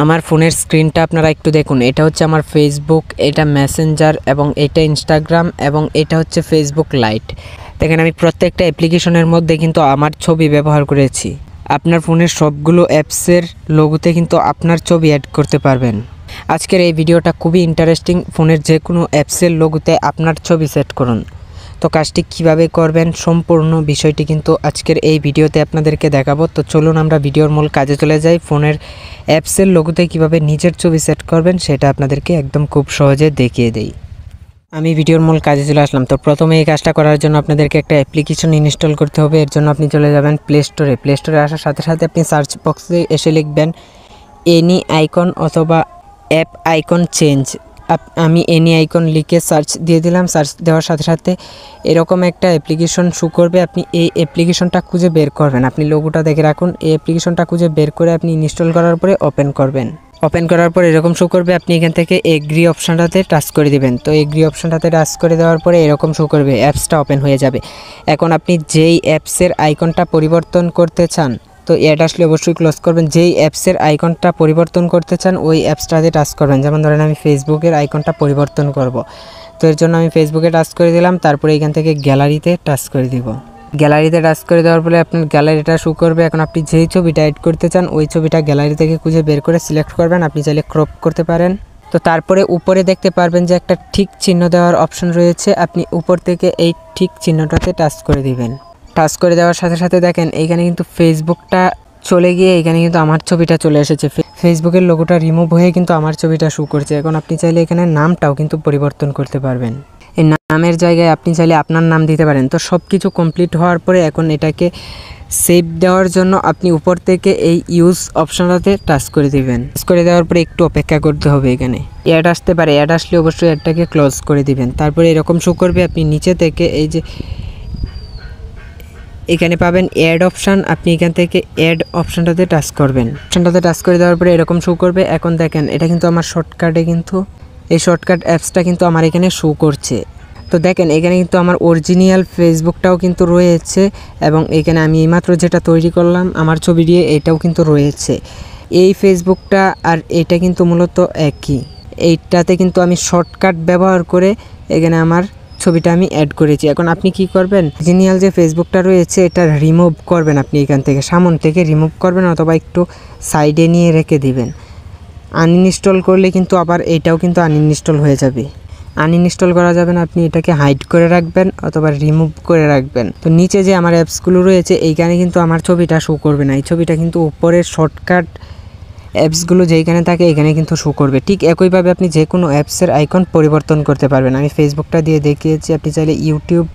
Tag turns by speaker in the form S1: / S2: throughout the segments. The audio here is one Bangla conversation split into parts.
S1: আমার ফোনের স্ক্রিনটা আপনারা একটু দেখুন। এটা হচ্ছে আমার ফেসবুক, এটা মেসেঞ্জার এবং এটা ইনস্টাগ্রাম এবং এটা হচ্ছে ফেসবুক লাইট। দেখেন আমি প্রত্যেকটা অ্যাপ্লিকেশনের মধ্যে কিন্তু আমার ছবি ব্যবহার করেছি। আপনার ফোনের সবগুলো অ্যাপসের লোগোতে কিন্তু আপনার ছবি অ্যাড করতে পারবেন। আজকের এই ভিডিওটা খুবই ইন্টারেস্টিং। ফোনের যে কোনো অ্যাপসের লোগোতে আপনার ছবি সেট করুন। তো কাজটি কিভাবে করবেন সম্পূর্ণ বিষয়টি কিন্তু আজকের এই ভিডিওতে আপনাদেরকে দেখাবো। তো চলুন আমরা ভিডিওর মূল কাজে চলে যাই। ফোনের অ্যাপসের লোগোতে কিভাবে নিজের ছবি সেট করবেন সেটা আপনাদেরকে একদম খুব সহজে দেখিয়ে দেই। আমি ভিডিওর মূল কাজে চলে আসলাম। তো প্রথমে এই কাজটা করার জন্য আপনাদেরকে একটা অ্যাপ্লিকেশন ইনস্টল করতে হবে। এর জন্য আপনি চলে যাবেন প্লে স্টোরে। প্লে স্টোরে আসার সাথে সাথে আপনি সার্চ বক্সে এসে লিখবেন এনি আইকন অথবা অ্যাপ আইকন চেঞ্জ। আমি এনি আইকন লিখে সার্চ দিয়ে দিলাম। সার্চ দেওয়ার সাথে সাথে এরকম একটা অ্যাপ্লিকেশন শো করবে। আপনি এই অ্যাপ্লিকেশনটা খুঁজে বের করবেন। আপনি লোগোটা দেখে রাখুন। এই অ্যাপ্লিকেশনটা খুঁজে বের করে আপনি ইনস্টল করার পরে ওপেন করবেন। ওপেন করার পর এরকম শো করবে। আপনি এখান থেকে এগ্রি অপশানটাতে টাচ করে দিবেন। তো এগ্রি অপশানটাতে টাচ করে দেওয়ার পরে এরকম শো করবে, অ্যাপসটা ওপেন হয়ে যাবে। এখন আপনি যেই অ্যাপসের আইকনটা পরিবর্তন করতে চান, তো অ্যাড আসলে অবশ্যই ক্লোজ করবেন। যেই অ্যাপসের আইকনটা পরিবর্তন করতে চান ওই অ্যাপসটাতে টাচ করবেন। যেমন ধরেন আমি ফেসবুকের আইকনটা পরিবর্তন করব, তো এর জন্য আমি ফেসবুকে টাচ করে দিলাম। তারপরে এখান থেকে গ্যালারিতে টাচ করে দিব। গ্যালারিতে টাচ করে দেওয়ার পরে আপনার গ্যালারিটা শো করবে। এখন আপনি যেই ছবিটা এড করতে চান ওই ছবিটা গ্যালারি থেকে খুঁজে বের করে সিলেক্ট করবেন। আপনি চাইলে ক্রপ করতে পারেন। তো তারপরে উপরে দেখতে পারবেন যে একটা ঠিক চিহ্ন দেওয়ার অপশন রয়েছে। আপনি উপর থেকে এই ঠিক চিহ্নটাতে টাচ করে দিবেন। টাচ করে দেওয়ার সাথে সাথে দেখেন এইখানে কিন্তু ফেসবুকটা চলে গিয়ে এখানে কিন্তু আমার ছবিটা চলে এসেছে। ফেসবুকের লোগোটা রিমুভ হয়ে কিন্তু আমার ছবিটা শো করছে। এখন আপনি চাইলে এখানে নামটাও কিন্তু পরিবর্তন করতে পারবেন। এই নামের জায়গায় আপনি চাইলে আপনার নাম দিতে পারেন। তো সব কিছু কমপ্লিট হওয়ার পরে এখন এটাকে সেভ দেওয়ার জন্য আপনি উপর থেকে এই ইউজ অপশনটাতে টাচ করে দিবেন। টাচ করে দেওয়ার পরে একটু অপেক্ষা করতে হবে। এখানে অ্যাড আসতে পারে, অ্যাড আসলে অবশ্যই অ্যাডটাকে ক্লোজ করে দিবেন। তারপরে এরকম শো করবে। আপনি নিচে থেকে এই যে এখানে পাবেন অ্যাড অপশান, আপনি এখান থেকে অ্যাড অপশানটাতে টাচ করবেন। অপশানটাতে টাচ করে দেওয়ার পরে এরকম শো করবে। এখন দেখেন এটা কিন্তু আমার শর্টকাটে কিন্তু এই শর্টকাট অ্যাপসটা কিন্তু আমার এখানে শো করছে। তো দেখেন এখানে কিন্তু আমার অরিজিনাল ফেসবুকটাও কিন্তু রয়েছে এবং এখানে আমি এইমাত্র যেটা তৈরি করলাম আমার ছবি দিয়ে এটাও কিন্তু রয়েছে। এই ফেসবুকটা আর এটা কিন্তু মূলত একই। এইটাতে কিন্তু আমি শর্টকাট ব্যবহার করে এখানে আমার ছবিটা আমি অ্যাড করেছি। এখন আপনি কি করবেন, অরিজিনাল যে ফেসবুকটা রয়েছে এটা রিমুভ করবেন। আপনি এখান থেকে সামন থেকে রিমুভ করবেন অথবা একটু সাইডে নিয়ে রেখে দিবেন। আনইনস্টল করলে কিন্তু আবার এটাও কিন্তু আনইনস্টল হয়ে যাবে। আনইনস্টল করা যাবে না, আপনি এটাকে হাইড করে রাখবেন অথবা রিমুভ করে রাখবেন। তো নিচে যে আমার অ্যাপসগুলো রয়েছে এইখানে কিন্তু আমার ছবিটা শো করবে না। এই ছবিটা কিন্তু উপরের শর্টকাট অ্যাপসগুলো যেইখানে থাকে এখানে কিন্তু শো করবে। ঠিক একইভাবে আপনি যে কোনো অ্যাপসের আইকন পরিবর্তন করতে পারবেন। আমি ফেসবুকটা দিয়ে দেখিয়েছি। আপনি চাইলে ইউটিউব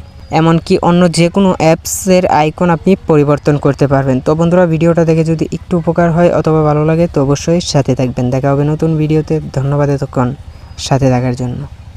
S1: এমনকি অন্য যে কোনো অ্যাপসের আইকন আপনি পরিবর্তন করতে পারবেন। তো বন্ধুরা ভিডিওটা দেখে যদি একটু উপকার হয় অথবা ভালো লাগে তো অবশ্যই সাথে থাকবেন। দেখা হবে নতুন ভিডিওতে। ধন্যবাদ এতক্ষণ সাথে থাকার জন্য।